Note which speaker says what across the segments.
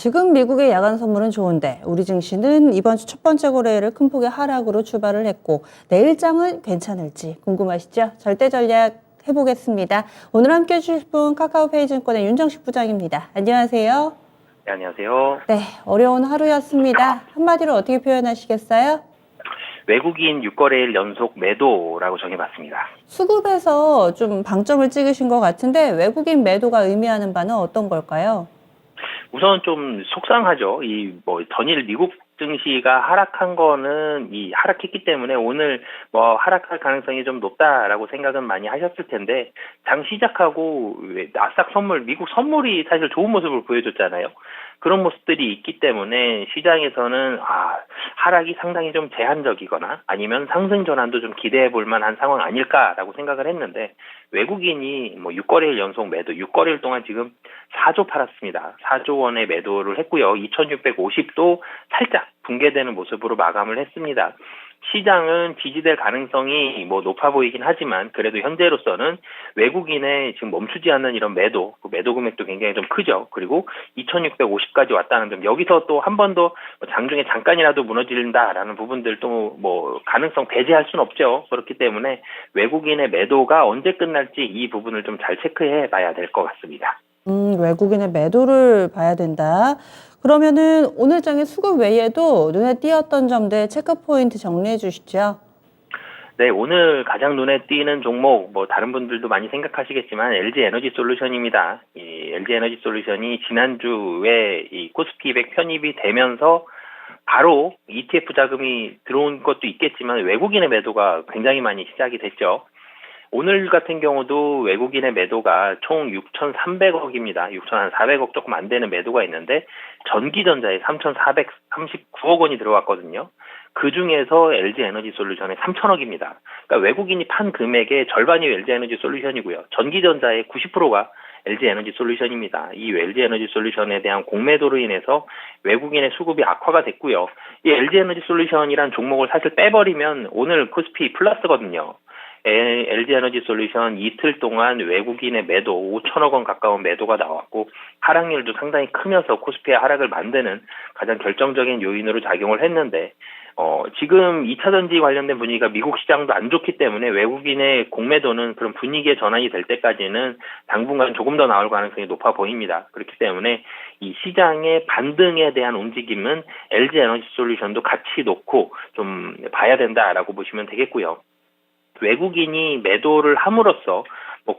Speaker 1: 지금 미국의 야간 선물은 좋은데 우리 증시는 이번 주 첫 번째 거래일을 큰 폭의 하락으로 출발을 했고 내일장은 괜찮을지 궁금하시죠? 절대 전략 해보겠습니다. 오늘 함께 해주실 분 카카오페이 증권의 윤정식 부장입니다. 안녕하세요.
Speaker 2: 네, 안녕하세요.
Speaker 1: 네, 어려운 하루였습니다. 한마디로 어떻게 표현하시겠어요?
Speaker 2: 외국인 6거래일 연속 매도라고 정해봤습니다.
Speaker 1: 수급에서 좀 방점을 찍으신 것 같은데 외국인 매도가 의미하는 바는 어떤 걸까요?
Speaker 2: 우선 좀 속상하죠. 전일 미국 증시가 하락한 거는 하락했기 때문에 오늘 하락할 가능성이 좀 높다라고 생각은 많이 하셨을 텐데 장 시작하고 나스닥 선물, 미국 선물이 사실 좋은 모습을 보여줬잖아요. 그런 모습들이 있기 때문에 시장에서는 하락이 상당히 좀 제한적이거나 아니면 상승 전환도 좀 기대해 볼 만한 상황 아닐까라고 생각을 했는데 외국인이 6거래일 연속 매도, 6거래일 동안 지금 4조 팔았습니다. 4조 원의 매도를 했고요. 2650도 살짝 붕괴되는 모습으로 마감을 했습니다. 시장은 지지될 가능성이 높아 보이긴 하지만 그래도 현재로서는 외국인의 지금 멈추지 않는 이런 매도, 그 매도 금액도 굉장히 좀 크죠. 그리고 2650까지 왔다는 점, 여기서 또 한 번 더 장중에 잠깐이라도 무너진다라는 부분들도 가능성 배제할 수는 없죠. 그렇기 때문에 외국인의 매도가 언제 끝날지 이 부분을 좀 잘 체크해 봐야 될 것 같습니다.
Speaker 1: 외국인의 매도를 봐야 된다. 그러면은 오늘 장의 수급 외에도 눈에 띄었던 점들 체크 포인트 정리해 주시죠.
Speaker 2: 네, 오늘 가장 눈에 띄는 종목, 다른 분들도 많이 생각하시겠지만 LG 에너지 솔루션입니다. 이 LG 에너지 솔루션이 지난주에 이 코스피 200 편입이 되면서 바로 ETF 자금이 들어온 것도 있겠지만 외국인의 매도가 굉장히 많이 시작이 됐죠. 오늘 같은 경우도 외국인의 매도가 총 6,300억입니다. 6,400억 조금 안 되는 매도가 있는데 전기전자에 3,439억 원이 들어왔거든요. 그 중에서 LG 에너지 솔루션에 3,000억입니다. 그러니까 외국인이 판 금액의 절반이 LG 에너지 솔루션이고요. 전기전자의 90%가 LG 에너지 솔루션입니다. 이 LG 에너지 솔루션에 대한 공매도로 인해서 외국인의 수급이 악화가 됐고요. 이 LG 에너지 솔루션이란 종목을 사실 빼버리면 오늘 코스피 플러스거든요. LG 에너지 솔루션 이틀 동안 외국인의 매도 5천억 원 가까운 매도가 나왔고 하락률도 상당히 크면서 코스피의 하락을 만드는 가장 결정적인 요인으로 작용을 했는데 지금 2차전지 관련된 분위기가 미국 시장도 안 좋기 때문에 외국인의 공매도는 그런 분위기의 전환이 될 때까지는 당분간 조금 더 나올 가능성이 높아 보입니다. 그렇기 때문에 이 시장의 반등에 대한 움직임은 LG 에너지 솔루션도 같이 놓고 좀 봐야 된다라고 보시면 되겠고요. 외국인이 매도를 함으로써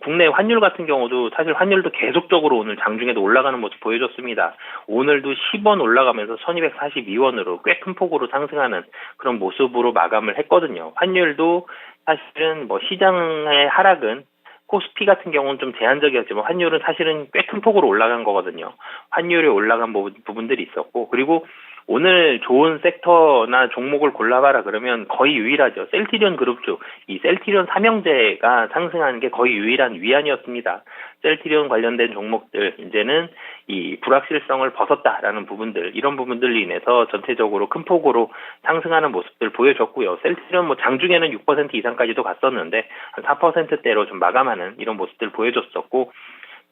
Speaker 2: 국내 환율 같은 경우도 사실 환율도 계속적으로 오늘 장중에도 올라가는 모습 보여줬습니다. 오늘도 10원 올라가면서 1242원으로 꽤 큰 폭으로 상승하는 그런 모습으로 마감을 했거든요. 환율도 사실은 시장의 하락은 코스피 같은 경우는 좀 제한적이었지만 환율은 사실은 꽤 큰 폭으로 올라간 거거든요. 환율이 올라간 부분들이 있었고 그리고 오늘 좋은 섹터나 종목을 골라봐라 그러면 거의 유일하죠. 셀트리온 그룹주, 이 셀트리온 삼형제가 상승하는 게 거의 유일한 위안이었습니다. 셀트리온 관련된 종목들 이제는 이 불확실성을 벗었다라는 부분들, 이런 부분들로 인해서 전체적으로 큰 폭으로 상승하는 모습들 보여줬고요. 셀트리온 장중에는 6% 이상까지도 갔었는데 한 4%대로 좀 마감하는 이런 모습들 보여줬었고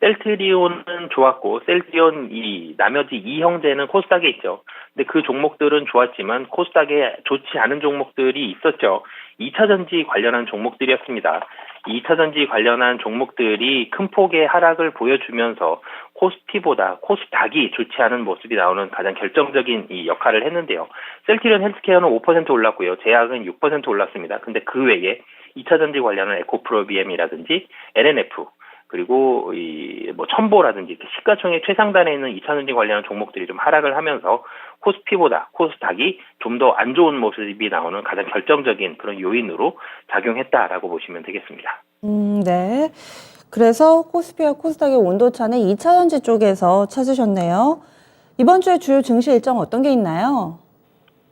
Speaker 2: 셀트리온은 좋았고 셀트리온 나머지 이 형제는 코스닥에 있죠. 근데 그 종목들은 좋았지만 코스닥에 좋지 않은 종목들이 있었죠. 2차전지 관련한 종목들이었습니다. 2차전지 관련한 종목들이 큰 폭의 하락을 보여주면서 코스피보다 코스닥이 좋지 않은 모습이 나오는 가장 결정적인 이 역할을 했는데요. 셀트리온 헬스케어는 5% 올랐고요. 제약은 6% 올랐습니다. 근데 그 외에 2차전지 관련한 에코프로비엠이라든지 LNF 그리고 첨보라든지 시가총액 최상단에 있는 2차전지 관련한 종목들이 좀 하락을 하면서 코스피보다 코스닥이 좀 더 안 좋은 모습이 나오는 가장 결정적인 그런 요인으로 작용했다라고 보시면 되겠습니다.
Speaker 1: 네. 그래서 코스피와 코스닥의 온도차는 2차전지 쪽에서 찾으셨네요. 이번 주에 주요 증시 일정 어떤 게 있나요?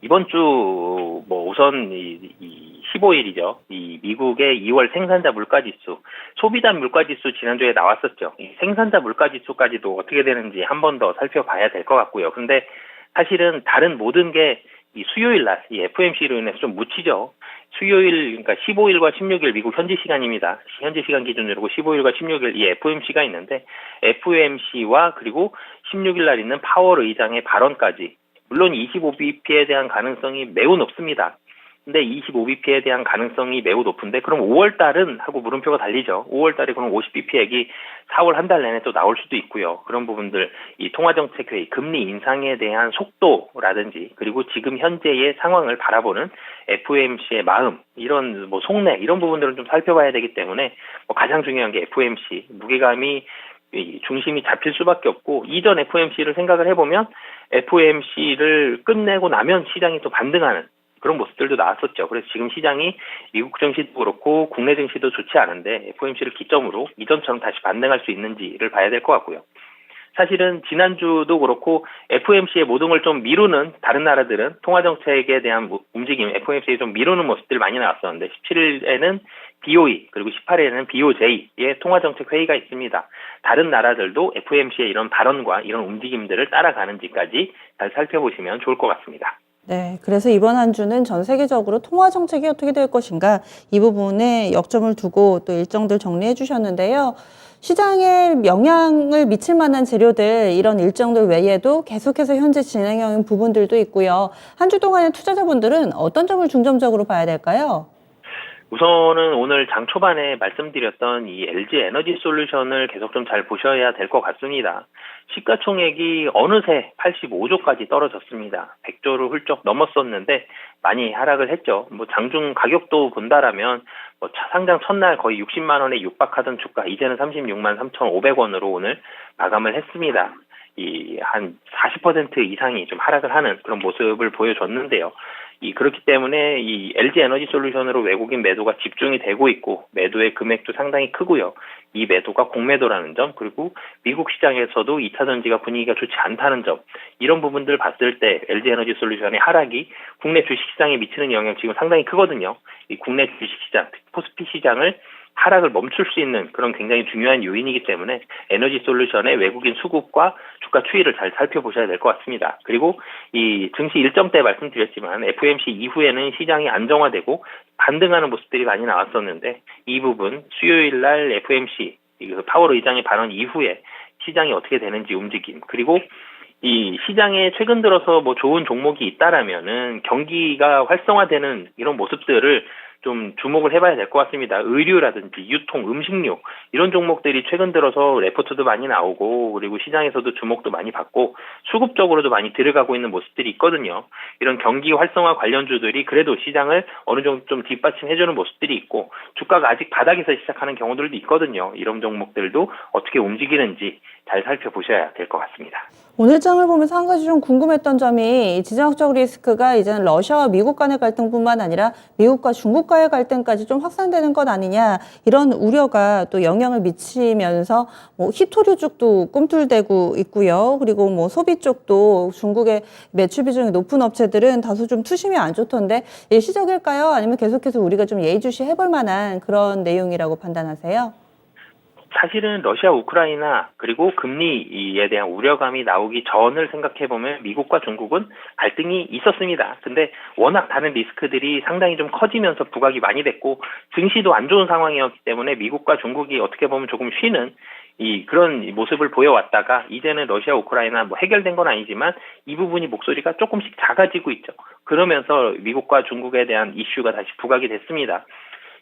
Speaker 2: 이번 주 우선 이 15일이죠. 이 미국의 2월 생산자 물가지수, 소비자 물가지수 지난주에 나왔었죠. 이 생산자 물가지수까지도 어떻게 되는지 한 번 더 살펴봐야 될 것 같고요. 근데 사실은 다른 모든 게 이 수요일 날 이 FOMC로 인해서 좀 묻히죠. 수요일, 그러니까 15일과 16일 미국 현지 시간입니다. 현지 시간 기준으로 15일과 16일 이 FOMC가 있는데, FOMC와 그리고 16일 날 있는 파월 의장의 발언까지, 물론 25bp에 대한 가능성이 매우 높습니다. 근데 25bp에 대한 가능성이 매우 높은데, 그럼 5월 달은 하고 물음표가 달리죠. 5월 달에 그럼 50bp액이 4월 한 달 내내 또 나올 수도 있고요. 그런 부분들, 이 통화정책회의 금리 인상에 대한 속도라든지, 그리고 지금 현재의 상황을 바라보는 FOMC의 마음, 이런 뭐 속내, 이런 부분들을 좀 살펴봐야 되기 때문에, 가장 중요한 게 FOMC, 무게감이 이 중심이 잡힐 수밖에 없고, 이전 FOMC를 생각을 해보면 FOMC를 끝내고 나면 시장이 또 반등하는 그런 모습들도 나왔었죠. 그래서 지금 시장이 미국 증시도 그렇고 국내 증시도 좋지 않은데, FOMC를 기점으로 이전처럼 다시 반등할 수 있는지를 봐야 될 것 같고요. 사실은 지난주도 그렇고 FOMC의 모동을 좀 미루는, 다른 나라들은 통화정책에 대한 움직임, FOMC에 좀 미루는 모습들 많이 나왔었는데, 17일에는 BOE 그리고 18일에는 BOJ의 통화정책 회의가 있습니다. 다른 나라들도 FOMC의 이런 발언과 이런 움직임들을 따라가는지까지 잘 살펴보시면 좋을 것 같습니다.
Speaker 1: 네, 그래서 이번 한 주는 전 세계적으로 통화 정책이 어떻게 될 것인가, 이 부분에 역점을 두고 또 일정들 정리해 주셨는데요. 시장에 영향을 미칠 만한 재료들, 이런 일정들 외에도 계속해서 현재 진행형인 부분들도 있고요. 한 주 동안의 투자자분들은 어떤 점을 중점적으로 봐야 될까요?
Speaker 2: 우선은 오늘 장 초반에 말씀드렸던 이 LG 에너지 솔루션을 계속 좀 잘 보셔야 될 것 같습니다. 시가총액이 어느새 85조까지 떨어졌습니다. 100조를 훌쩍 넘었었는데 많이 하락을 했죠. 장중 가격도 본다라면 상장 첫날 거의 60만 원에 육박하던 주가, 이제는 36만 3,500원으로 오늘 마감을 했습니다. 한 40% 이상이 좀 하락을 하는 그런 모습을 보여줬는데요. 그렇기 때문에 이 LG 에너지 솔루션으로 외국인 매도가 집중이 되고 있고, 매도의 금액도 상당히 크고요. 이 매도가 공매도라는 점, 그리고 미국 시장에서도 2차 전지가 분위기가 좋지 않다는 점, 이런 부분들을 봤을 때 LG 에너지 솔루션의 하락이 국내 주식시장에 미치는 영향 지금 상당히 크거든요. 이 국내 주식시장, 특히 코스피 시장을 하락을 멈출 수 있는 그런 굉장히 중요한 요인이기 때문에 에너지 솔루션의 외국인 수급과 주가 추이를 잘 살펴보셔야 될 것 같습니다. 그리고 이 증시 일정 때 말씀드렸지만 FOMC 이후에는 시장이 안정화되고 반등하는 모습들이 많이 나왔었는데, 이 부분 수요일 날 FOMC 파월 의장의 발언 이후에 시장이 어떻게 되는지 움직임, 그리고 이 시장에 최근 들어서 좋은 종목이 있다라면은 경기가 활성화되는 이런 모습들을 좀 주목을 해봐야 될 것 같습니다. 의류라든지 유통, 음식료, 이런 종목들이 최근 들어서 레포트도 많이 나오고, 그리고 시장에서도 주목도 많이 받고 수급적으로도 많이 들어가고 있는 모습들이 있거든요. 이런 경기 활성화 관련주들이 그래도 시장을 어느 정도 좀 뒷받침해주는 모습들이 있고, 주가가 아직 바닥에서 시작하는 경우들도 있거든요. 이런 종목들도 어떻게 움직이는지 잘 살펴보셔야 될 것 같습니다.
Speaker 1: 오늘 장을 보면서 한 가지 좀 궁금했던 점이, 지정학적 리스크가 이제는 러시아와 미국 간의 갈등뿐만 아니라 미국과 중국과의 갈등까지 좀 확산되는 것 아니냐, 이런 우려가 또 영향을 미치면서 히토류 쪽도 꿈틀대고 있고요. 그리고 소비 쪽도 중국의 매출 비중이 높은 업체들은 다소 좀 투심이 안 좋던데, 일시적일까요? 아니면 계속해서 우리가 좀 예의주시 해볼 만한 그런 내용이라고 판단하세요?
Speaker 2: 사실은 러시아, 우크라이나, 그리고 금리에 대한 우려감이 나오기 전을 생각해보면 미국과 중국은 갈등이 있었습니다. 근데 워낙 다른 리스크들이 상당히 좀 커지면서 부각이 많이 됐고, 증시도 안 좋은 상황이었기 때문에 미국과 중국이 어떻게 보면 조금 쉬는 그런 모습을 보여왔다가, 이제는 러시아, 우크라이나 해결된 건 아니지만 이 부분이 목소리가 조금씩 작아지고 있죠. 그러면서 미국과 중국에 대한 이슈가 다시 부각이 됐습니다.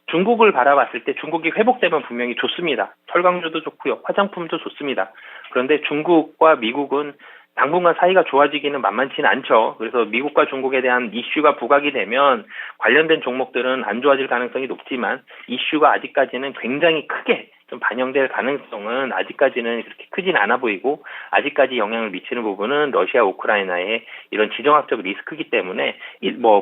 Speaker 2: 중국을 바라봤을 때 중국이 회복되면 분명히 좋습니다. 철강주도 좋고요. 화장품도 좋습니다. 그런데 중국과 미국은 당분간 사이가 좋아지기는 만만치는 않죠. 그래서 미국과 중국에 대한 이슈가 부각이 되면 관련된 종목들은 안 좋아질 가능성이 높지만, 이슈가 아직까지는 굉장히 크게 좀 반영될 가능성은 아직까지는 그렇게 크진 않아 보이고, 아직까지 영향을 미치는 부분은 러시아, 우크라이나의 이런 지정학적 리스크이기 때문에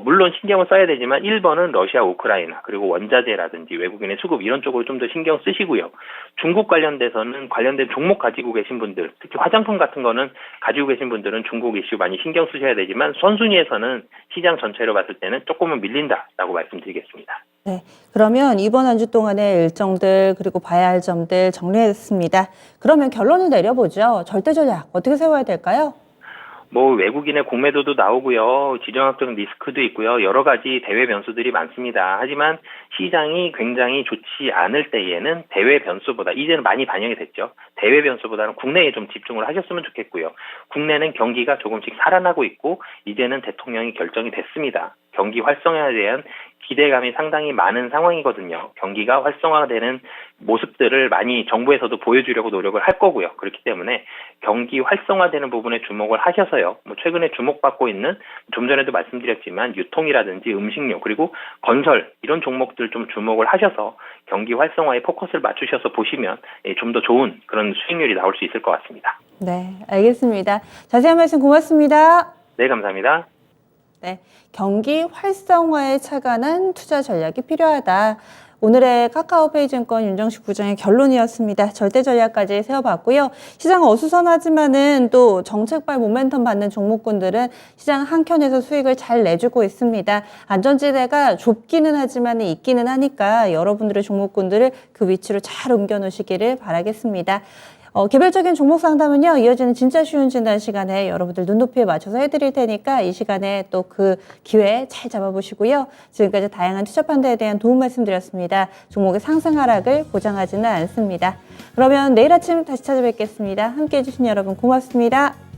Speaker 2: 물론 신경을 써야 되지만 1번은 러시아, 우크라이나, 그리고 원자재라든지 외국인의 수급, 이런 쪽으로 좀 더 신경 쓰시고요. 중국 관련돼서는 관련된 종목 가지고 계신 분들, 특히 화장품 같은 거는 가지고 계신 분들은 중국 이슈 많이 신경 쓰셔야 되지만, 선순위에서는 시장 전체로 봤을 때는 조금은 밀린다라고 말씀드리겠습니다.
Speaker 1: 네, 그러면 이번 한 주 동안의 일정들, 그리고 봐야 할 점들 정리했습니다. 그러면 결론을 내려보죠. 절대 전략 어떻게 세워야 될까요?
Speaker 2: 뭐 외국인의 공매도도 나오고요. 지정학적 리스크도 있고요. 여러 가지 대외 변수들이 많습니다. 하지만 시장이 굉장히 좋지 않을 때에는 대외 변수보다 이제는 많이 반영이 됐죠. 대외 변수보다는 국내에 좀 집중을 하셨으면 좋겠고요. 국내는 경기가 조금씩 살아나고 있고 이제는 대통령이 결정이 됐습니다. 경기 활성화에 대한 기대감이 상당히 많은 상황이거든요. 경기가 활성화되는 모습들을 많이 정부에서도 보여주려고 노력을 할 거고요. 그렇기 때문에 경기 활성화되는 부분에 주목을 하셔서요. 뭐 최근에 주목받고 있는 좀 전에도 말씀드렸지만 유통이라든지 음식료 그리고 건설 이런 종목들 좀 주목을 하셔서 경기 활성화에 포커스를 맞추셔서 보시면 좀 더 좋은 그런 수익률이 나올 수 있을 것 같습니다.
Speaker 1: 네, 알겠습니다. 자세한 말씀 고맙습니다.
Speaker 2: 네, 감사합니다.
Speaker 1: 네, 경기 활성화에 차관한 투자 전략이 필요하다. 오늘의 카카오페이 증권 윤정식 부장의 결론이었습니다. 절대 전략까지 세워봤고요. 시장 어수선하지만은 또 정책발 모멘텀 받는 종목군들은 시장 한켠에서 수익을 잘 내주고 있습니다. 안전지대가 좁기는 하지만 있기는 하니까 여러분들의 종목군들을 그 위치로 잘 옮겨 놓으시기를 바라겠습니다. 개별적인 종목 상담은요, 이어지는 진짜 쉬운 진단 시간에 여러분들 눈높이에 맞춰서 해드릴 테니까 이 시간에 또 그 기회 잘 잡아보시고요. 지금까지 다양한 투자 판단에 대한 도움 말씀드렸습니다. 종목의 상승 하락을 보장하지는 않습니다. 그러면 내일 아침 다시 찾아뵙겠습니다. 함께 해주신 여러분 고맙습니다.